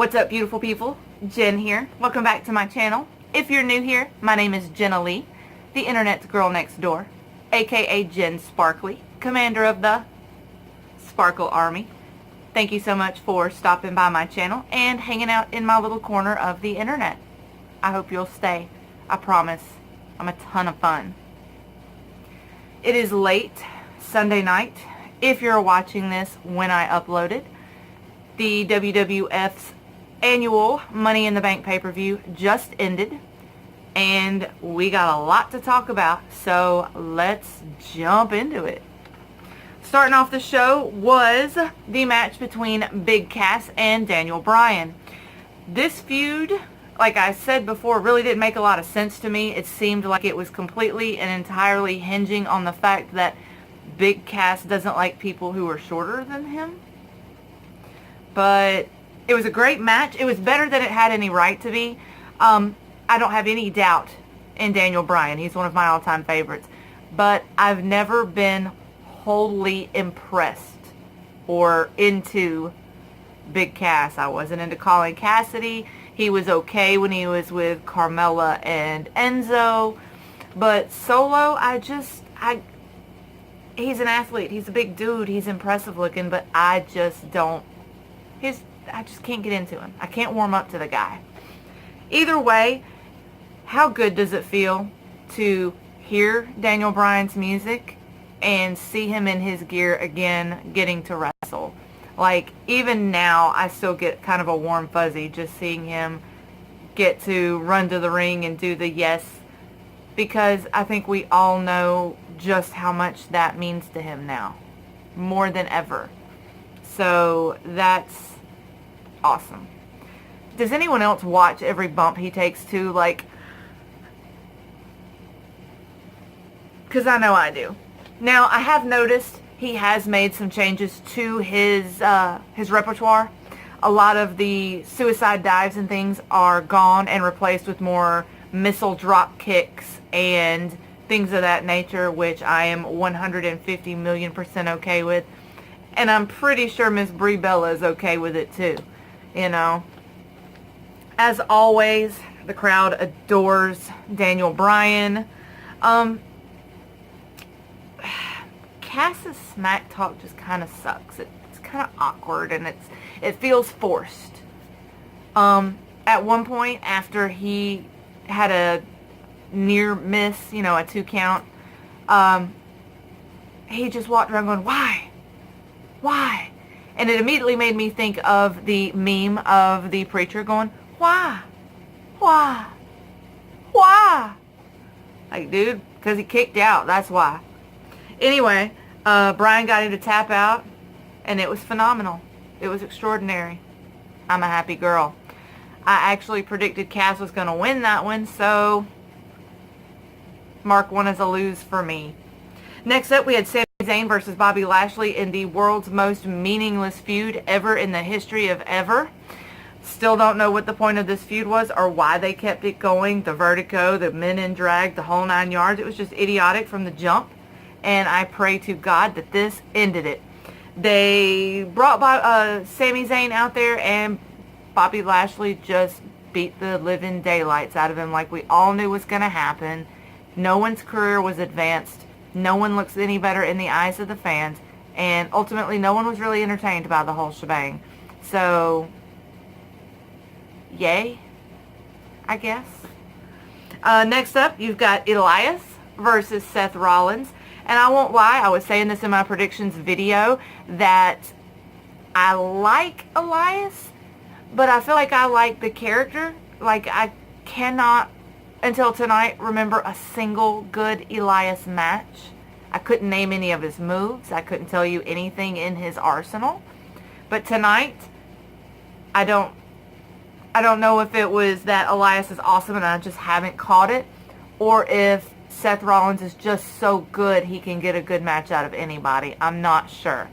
What's up, beautiful people? Jen here. Welcome back to my channel. If you're new here, my name is Jenna Lee, the internet's girl next door, aka Jen Sparkly, commander of the Sparkle Army. Thank you so much for stopping by my channel and hanging out in my little corner of the internet. I hope you'll stay. I promise. I'm a ton of fun. It is late Sunday night. If you're watching this when I upload it, the WWF's annual Money in the Bank pay-per-view just ended, and we got a lot to talk about, so let's jump into it. Starting off the show was the match between Big Cass and Daniel Bryan. This feud, like I said before, really didn't make a lot of sense to me. It seemed like it was completely and entirely hinging on the fact that Big Cass doesn't like people who are shorter than him. But it was a great match. It was better than it had any right to be. I don't have any doubt in Daniel Bryan. He's one of my all-time favorites. But I've never been wholly impressed or into Big Cass. I wasn't into Colin Cassidy. He was okay when he was with Carmella and Enzo. But solo, he's an athlete. He's a big dude. He's impressive looking, but I just can't get into him. I can't warm up to the guy. Either way, how good does it feel to hear Daniel Bryan's music and see him in his gear again, getting to wrestle? Like, even now, I still get kind of a warm fuzzy just seeing him get to run to the ring and do the yes, because I think we all know just how much that means to him now, more than ever. So that's awesome. Does anyone else watch every bump he takes too? Like, because I know I do. Now, I have noticed he has made some changes to his repertoire. A lot of the suicide dives and things are gone and replaced with more missile drop kicks and things of that nature, which I am 150 million% okay with. And I'm pretty sure Miss Brie Bella is okay with it too, you know. As always, the crowd adores Daniel Bryan. Cass's smack talk just kind of sucks. It's kind of awkward and it feels forced. At one point, after he had a near miss, you know, a 2 count, he just walked around going, "Why? Why?" And it immediately made me think of the meme of the preacher going, "Why? Why? Why?" Like, dude, because he kicked out, that's why. Anyway, Bryan got him to tap out, and it was phenomenal. It was extraordinary. I'm a happy girl. I actually predicted Cass was going to win that one, so mark one as a lose for me. Next up, we had Sami Zayn versus Bobby Lashley in the world's most meaningless feud ever in the history of ever. Still don't know what the point of this feud was or why they kept it going. The vertigo, the men in drag, the whole 9 yards. It was just idiotic from the jump. And I pray to God that this ended it. They brought Sami Zayn out there, and Bobby Lashley just beat the living daylights out of him like we all knew was going to happen. No one's career was advanced. No one looks any better in the eyes of the fans. And ultimately, no one was really entertained by the whole shebang. So, yay, I guess. Next up, you've got Elias versus Seth Rollins. And I won't lie, I was saying this in my predictions video, that I like Elias, but I feel like I like the character. Like, I cannot, until tonight, remember a single good Elias match. I couldn't name any of his moves. I couldn't tell you anything in his arsenal. But tonight, I don't know if it was that Elias is awesome and I just haven't caught it, or if Seth Rollins is just so good he can get a good match out of anybody. I'm not sure.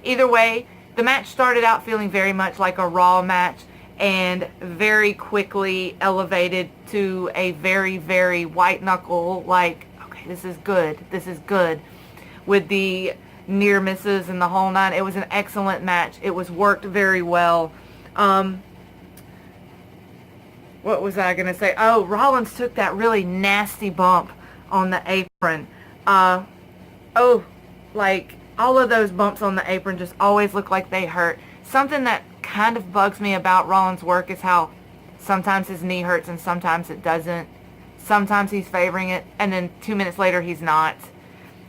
Either way, the match started out feeling very much like a Raw match and very quickly elevated to a very, very white knuckle, like, okay, this is good, with the near misses and the whole nine. It was an excellent match. It was worked very well. What was I going to say? Oh, Rollins took that really nasty bump on the apron. Oh, like, all of those bumps on the apron just always look like they hurt. Something that kind of bugs me about Rollins' work is how sometimes his knee hurts and sometimes it doesn't. Sometimes he's favoring it, and then 2 minutes later he's not.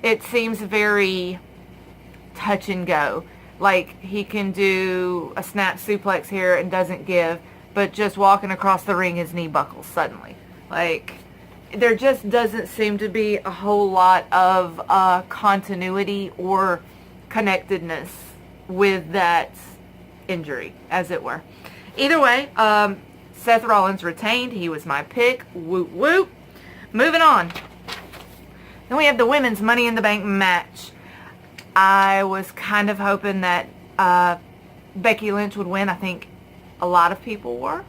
It seems very touch and go. Like, he can do a snap suplex here and doesn't give, but just walking across the ring his knee buckles suddenly. Like, there just doesn't seem to be a whole lot of continuity or connectedness with that injury, as it were. Either way, Seth Rollins retained. He was my pick. Whoop whoop. Moving on. Then we have the women's Money in the Bank match. I was kind of hoping that Becky Lynch would win. I think a lot of people were.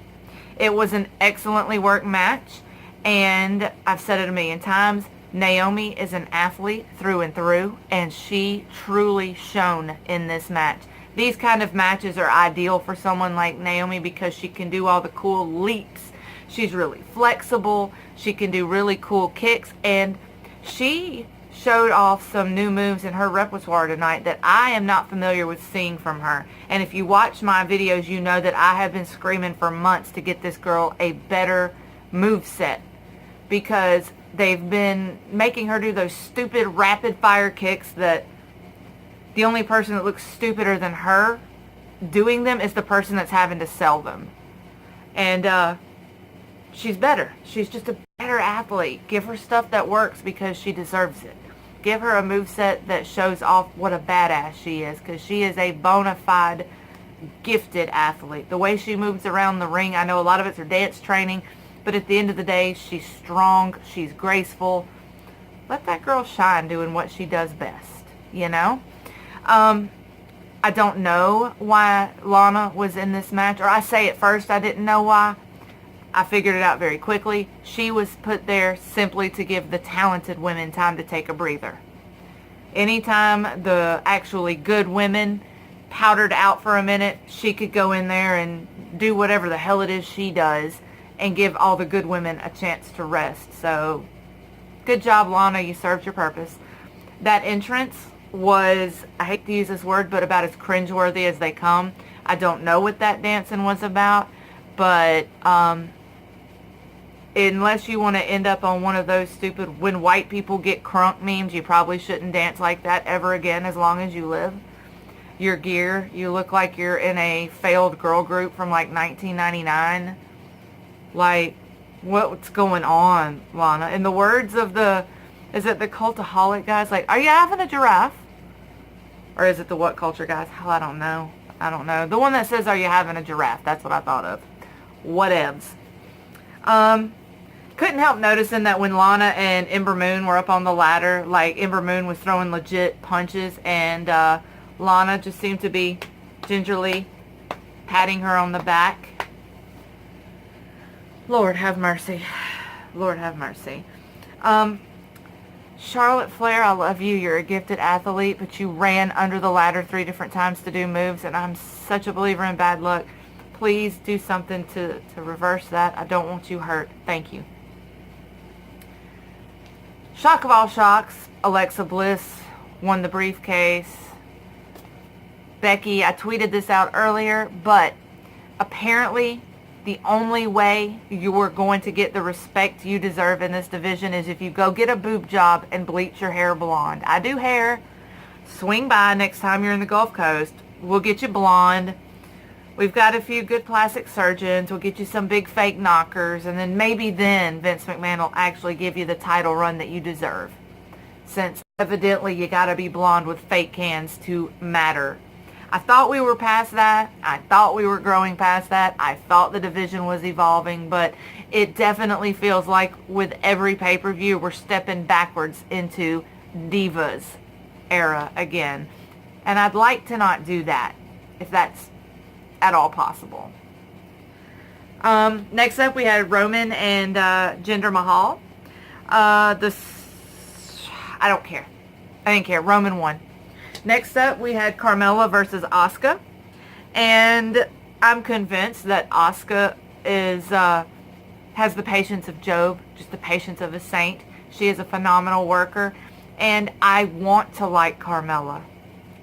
It was an excellently worked match, and I've said it a million times, Naomi is an athlete through and through, and she truly shone in this match. These kind of matches are ideal for someone like Naomi because she can do all the cool leaps. She's really flexible. She can do really cool kicks, and she showed off some new moves in her repertoire tonight that I am not familiar with seeing from her. And if you watch my videos, you know that I have been screaming for months to get this girl a better moveset, because they've been making her do those stupid rapid fire kicks that the only person that looks stupider than her doing them is the person that's having to sell them. And she's better. She's just a better athlete. Give her stuff that works because she deserves it. Give her a moveset that shows off what a badass she is, because she is a bona fide gifted athlete. The way she moves around the ring, I know a lot of it's her dance training, but at the end of the day, she's strong, she's graceful. Let that girl shine doing what she does best, you know? I don't know why Lana was in this match, or I say at first I didn't know why. I figured it out very quickly. She was put there simply to give the talented women time to take a breather. Anytime the actually good women powdered out for a minute, she could go in there and do whatever the hell it is she does and give all the good women a chance to rest. So, good job, Lana. You served your purpose. That entrance was, I hate to use this word, but about as cringeworthy as they come. I don't know what that dancing was about, but unless you want to end up on one of those stupid when white people get crunk memes, you probably shouldn't dance like that ever again as long as you live. Your gear, you look like you're in a failed girl group from like 1999. Like, what's going on, Lana? In the words of is it the Cultaholic guys? Like, are you having a giraffe? Or is it the What Culture guys? Hell, I don't know. The one that says, are you having a giraffe? That's what I thought of. Whatevs. Couldn't help noticing that when Lana and Ember Moon were up on the ladder, like, Ember Moon was throwing legit punches, and Lana just seemed to be gingerly patting her on the back. Lord have mercy. Lord have mercy. Charlotte Flair, I love you. You're a gifted athlete, but you ran under the ladder 3 different times to do moves, and I'm such a believer in bad luck. Please do something to reverse that. I don't want you hurt. Thank you. Shock of all shocks, Alexa Bliss won the briefcase. Becky, I tweeted this out earlier, but apparently the only way you're going to get the respect you deserve in this division is if you go get a boob job and bleach your hair blonde. I do hair. Swing by next time you're in the Gulf Coast. We'll get you blonde. We've got a few good plastic surgeons. We'll get you some big fake knockers. And then maybe then Vince McMahon will actually give you the title run that you deserve. Since evidently you got to be blonde with fake hands to matter. I thought we were past that. I thought we were growing past that. I thought the division was evolving. But it definitely feels like with every pay-per-view we're stepping backwards into Divas era again. And I'd like to not do that if that's at all possible. Next up we had Roman and Jinder Mahal. I don't care. I didn't care. Roman won. Next up we had Carmella versus Asuka. And I'm convinced that Asuka is has the patience of Job, just the patience of a saint. She is a phenomenal worker, and I want to like Carmella.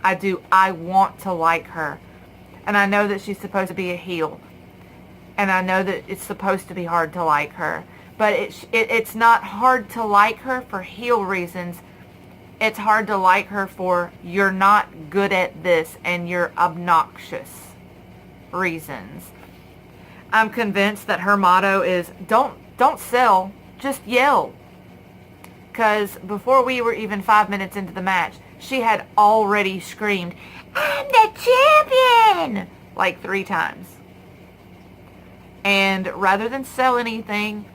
I do. I want to like her. And I know that she's supposed to be a heel. And I know that it's supposed to be hard to like her. But it's not hard to like her for heel reasons. It's hard to like her for you're not good at this and you're obnoxious reasons. I'm convinced that her motto is don't sell, just yell. Because before we were even 5 minutes into the match, she had already screamed, "I'm the champion!" like 3 times. And rather than sell anything,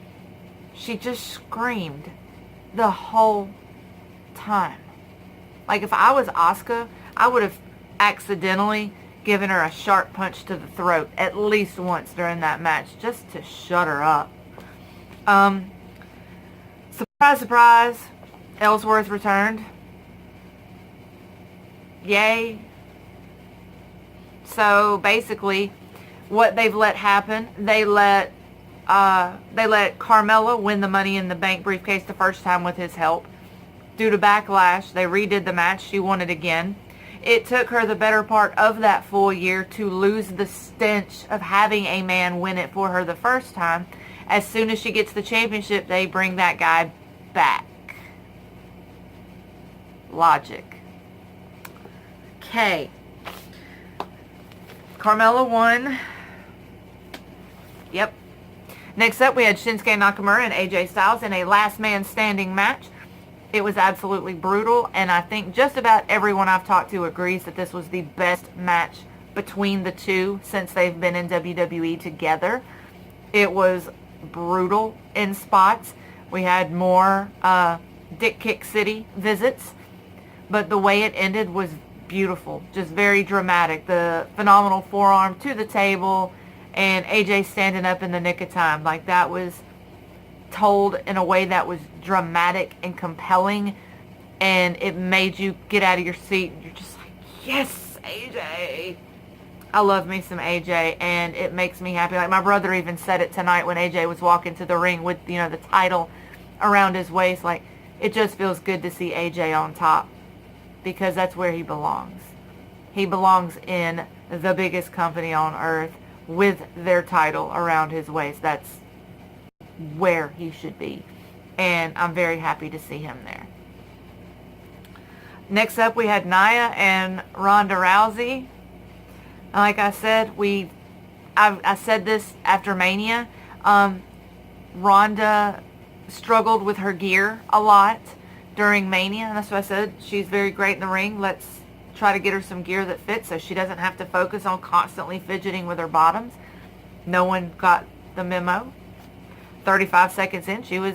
she just screamed the whole time. Like if I was Asuka, I would have accidentally given her a sharp punch to the throat at least once during that match just to shut her up. Surprise, surprise, Ellsworth returned. Yay. So basically what they've let happen, they let Carmella win the Money in the Bank briefcase the first time with his help. Due to backlash, they redid the match. She won it again. It took her the better part of that full year to lose the stench of having a man win it for her the first time. As soon as she gets the championship, they bring that guy back. Logic. Okay. Carmella won. Yep. Next up, we had Shinsuke Nakamura and AJ Styles in a last man standing match. It was absolutely brutal, and I think just about everyone I've talked to agrees that this was the best match between the two since they've been in WWE together. It was brutal in spots. We had more Dick Kick City visits, but the way it ended was beautiful, just very dramatic. The phenomenal forearm to the table, and AJ standing up in the nick of time. Like, that was told in a way that was dramatic and compelling, and it made you get out of your seat. You're just like, yes, AJ. I love me some AJ, and it makes me happy. Like, my brother even said it tonight when AJ was walking to the ring with, the title around his waist. Like, it just feels good to see AJ on top, because that's where he belongs. He belongs in the biggest company on earth with their title around his waist. That's where he should be, and I'm very happy to see him there. Next up, we had Naya and Ronda Rousey. Like I said, I said this after Mania. Ronda struggled with her gear a lot during Mania, and that's what I said. She's very great in the ring. Let's try to get her some gear that fits so she doesn't have to focus on constantly fidgeting with her bottoms. No one got the memo. 35 seconds in, she was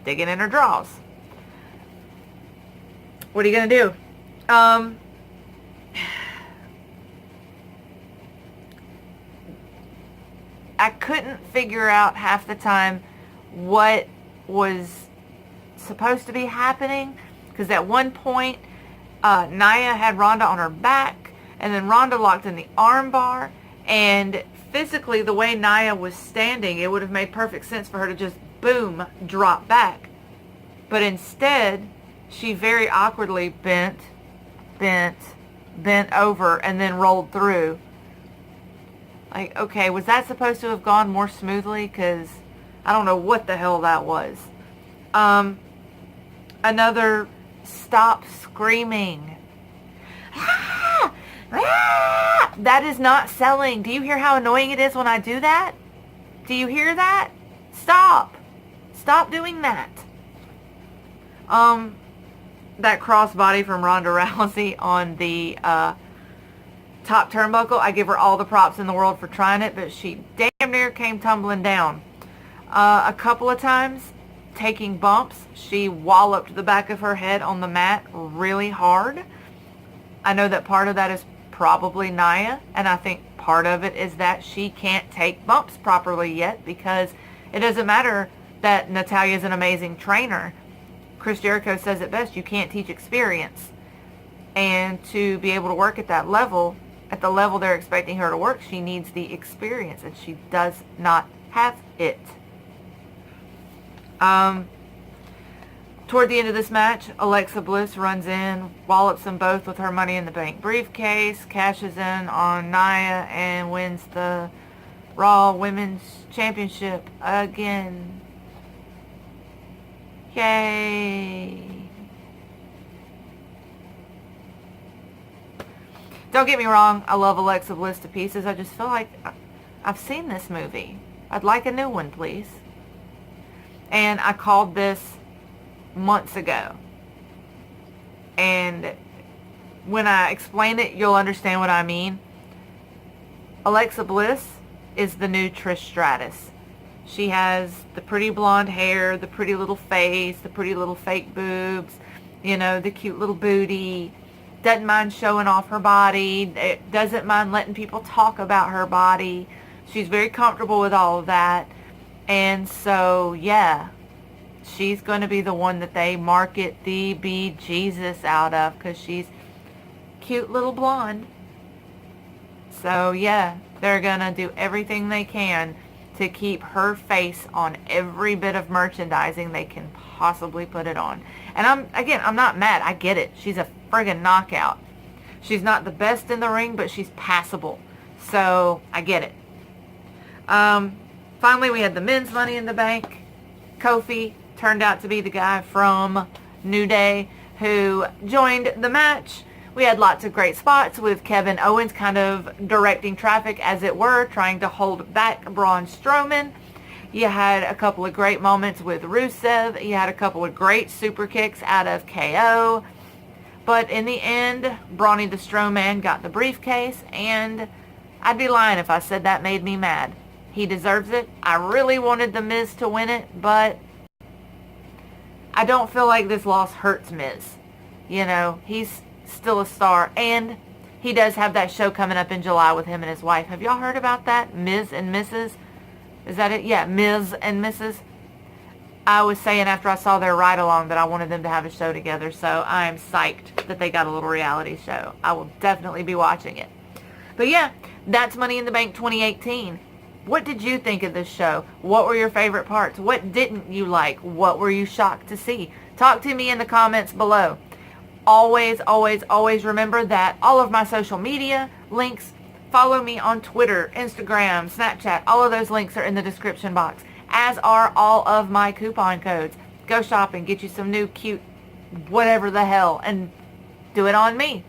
digging in her drawers. What are you going to do? I couldn't figure out half the time what was supposed to be happening, because at one point Naya had Ronda on her back, and then Ronda locked in the armbar, and physically the way Naya was standing, it would have made perfect sense for her to just boom, drop back. But instead, she very awkwardly bent over, and then rolled through. Like, okay, was that supposed to have gone more smoothly? Because I don't know what the hell that was. Another stop screaming. Ah! Ah! That is not selling. Do you hear how annoying it is when I do that? Do you hear that? Stop. Stop doing that. That crossbody from Ronda Rousey on the top turnbuckle, I give her all the props in the world for trying it, but she damn near came tumbling down. A couple of times, taking bumps, she walloped the back of her head on the mat really hard. I know that part of that is probably Naya, and I think part of it is that she can't take bumps properly yet, because it doesn't matter that Natalya's an amazing trainer. Chris Jericho says it best, you can't teach experience. And to be able to work at that level, at the level they're expecting her to work, she needs the experience, and she does not have it. Toward the end of this match, Alexa Bliss runs in, wallops them both with her Money in the Bank briefcase, cashes in on Naya, and wins the Raw Women's Championship again. Yay! Don't get me wrong, I love Alexa Bliss to pieces. I just feel like I've seen this movie. I'd like a new one, please. And I called this months ago. And when I explain it, you'll understand what I mean. Alexa Bliss is the new Trish Stratus. She has the pretty blonde hair, the pretty little face, the pretty little fake boobs, you know, the cute little booty. Doesn't mind showing off her body. Doesn't mind letting people talk about her body. She's very comfortable with all of that. And so, yeah, she's going to be the one that they market the bejesus out of, because she's cute little blonde. So, yeah, they're going to do everything they can to keep her face on every bit of merchandising they can possibly put it on. And I'm not mad. I get it. She's a friggin' knockout. She's not the best in the ring, but she's passable. So, I get it. Finally, we had the men's Money in the Bank. Kofi turned out to be the guy from New Day who joined the match. We had lots of great spots with Kevin Owens kind of directing traffic, as it were, trying to hold back Braun Strowman. You had a couple of great moments with Rusev. You had a couple of great super kicks out of KO. But in the end, Brawny the Strowman got the briefcase, and I'd be lying if I said that made me mad. He deserves it. I really wanted The Miz to win it, but I don't feel like this loss hurts Miz. You know, he's still a star, and he does have that show coming up in July with him and his wife. Have y'all heard about that? Miz and Mrs.? Is that it? Yeah, Miz and Mrs. I was saying after I saw their ride-along that I wanted them to have a show together, so I am psyched that they got a little reality show. I will definitely be watching it. But yeah, that's Money in the Bank 2018. What did you think of this show? What were your favorite parts? What didn't you like? What were you shocked to see? Talk to me in the comments below. Always, always, always remember that all of my social media links, follow me on Twitter, Instagram, Snapchat, all of those links are in the description box, as are all of my coupon codes. Go shopping, get you some new cute whatever the hell, and do it on me.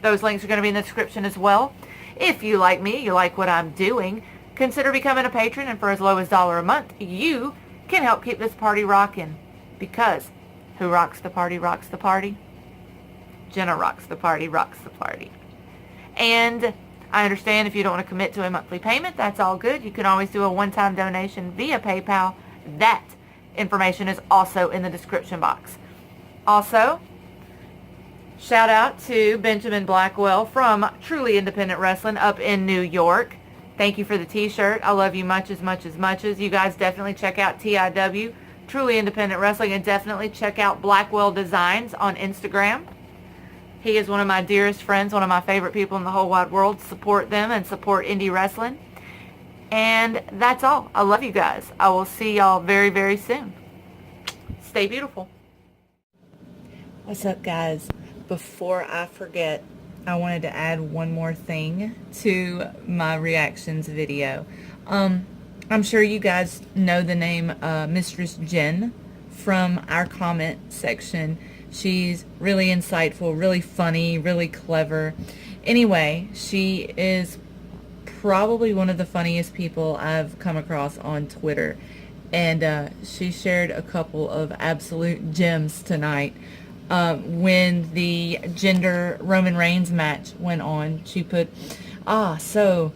Those links are going to be in the description as well. If you like me, you like what I'm doing, consider becoming a patron, and for as low as $1 a month, you can help keep this party rocking. Because who rocks the party rocks the party? Jenna rocks the party, rocks the party. And I understand if you don't want to commit to a monthly payment, that's all good. You can always do a one-time donation via PayPal. That information is also in the description box. Also, shout out to Benjamin Blackwell from Truly Independent Wrestling up in New York. Thank you for the t-shirt. I love you much as much as much as. You guys definitely check out TIW, Truly Independent Wrestling, and definitely check out Blackwell Designs on Instagram. He is one of my dearest friends, one of my favorite people in the whole wide world. Support them and support indie wrestling. And that's all. I love you guys. I will see y'all very, very soon. Stay beautiful. What's up, guys? Before I forget, I wanted to add one more thing to my reactions video. I'm sure you guys know the name Mistress Jen from our comment section. She's really insightful, really funny, really clever. Anyway, she is probably one of the funniest people I've come across on Twitter. And she shared a couple of absolute gems tonight. When the gender Roman Reigns match went on, she put, so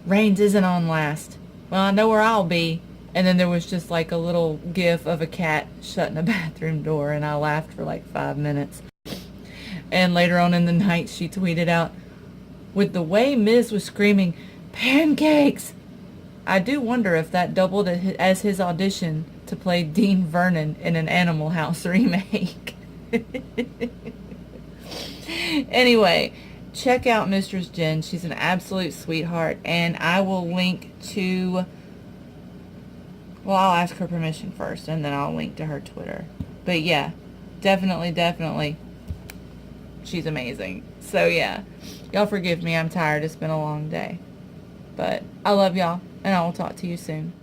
Reigns isn't on last. Well, I know where I'll be. And then there was just like a little gif of a cat shutting a bathroom door, and I laughed for like 5 minutes. And later on in the night, she tweeted out, with the way Miz was screaming, "Pancakes!" I do wonder if that doubled as his audition to play Dean Vernon in an Animal House remake. Anyway, check out Mistress Jen. She's an absolute sweetheart, and I will link to Well, I'll ask her permission first, and then I'll link to her Twitter. But yeah, definitely, she's amazing. So yeah, y'all forgive me, I'm tired. It's been a long day. But I love y'all, and I will talk to you soon.